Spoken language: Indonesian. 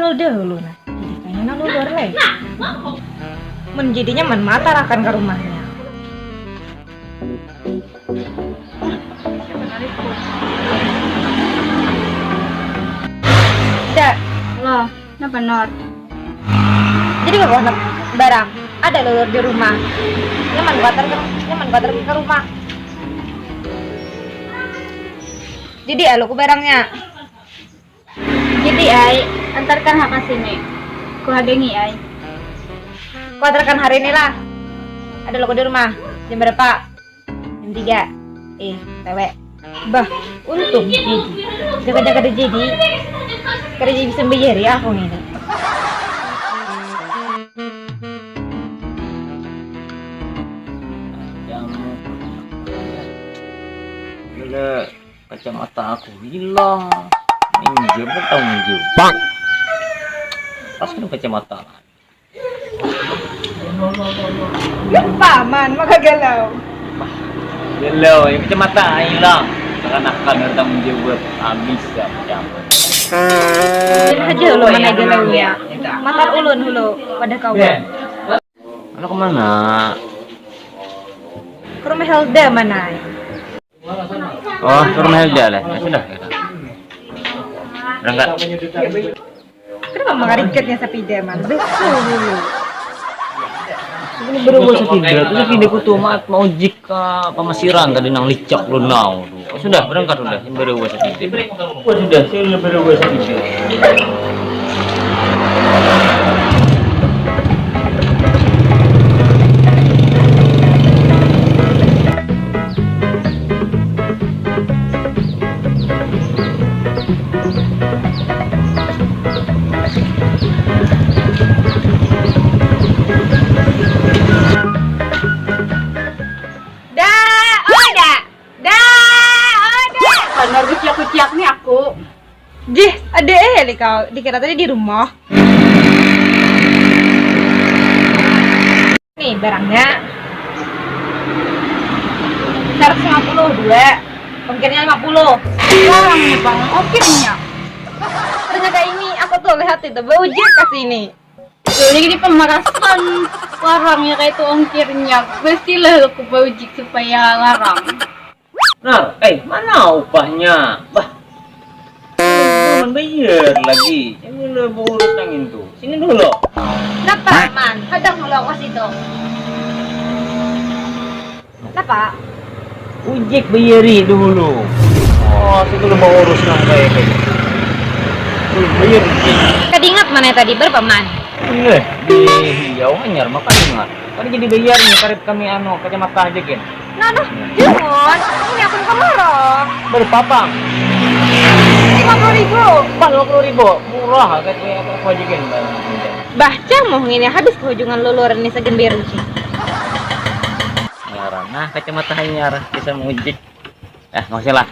lo dahulu nah. Jadi pengen lo luar lagi. Menjadinya mata akan ke rumahnya. Tidak. Loh, kenapa Nor? Jadi gak kau barang. Ada lulur di rumah. Nyaman kuater ke rumah. Jadi alo ku barangnya. Jadi ai, antarkan hak sini. Ku hadengi ai. Kuaterkan hari ini lah. Ada lo di rumah. Jam berapa? Jam 3. Tewek. Bah, untung jadi. Jaga-jaga deh jadi. Kerja bisa bayar ya aku ini. Gila, kacamata aku hilang. Minjem atau minjem? Bang. Pas kan kacamata. Paman, maka galau. Galau, yang kacamata hilang. Seakan-akan datang menjawab habis ya macam. Jangan aja lo mana galau ya. Mata ulun hulu pada kawan. Mana kemana? Ke rumah Helda mana? Oh, ke rumah Helda lah. Ya sudah. Berangkat. Kenapa mengarikatnya sapi daman? Betul dulu. Ini berubah sepeda. Terus sepeda ku tuh mau jika pemasiran tadi nang licak lu nau. Sudah berangkat sudah. Ini berubah sepeda. Sudah, saya berubah sepeda. Nor kuciak nih aku. Jih, ada li kau. Dikira tadi di rumah. Nih barangnya 152, ongkirnya 50. Larang nih bang, ongkirnya. Ternyata ini aku tuh lihat itu bojek ke sini. Jadi pemerasan larangnya kayak itu ongkirnya. Pastilah aku bawjik supaya larang. Nah, mana upahnya? Bah, belum bayar lagi. Ini udah urus yang itu. Sini dulu. Kenapa, Man? Kadang dulu aku situ. Kenapa? Ujek bayari dulu. Oh, itu udah mau urus yang kayak gitu. Bayar ujek. Kadingat mana tadi berapa, Man? Di jauh anyar makan ingat. Tadi jadi bayar nih karep kami kacamata aja kan. Nah, jangan. Ini aku bukan marah. Berpapang. 50.000. 50.000 murah kayak aku aja kan. Baca mau ini habis kehujungan luluran ini segan biru sih. Nah, kacamata hanyar bisa mengujik. Maksudnya lah.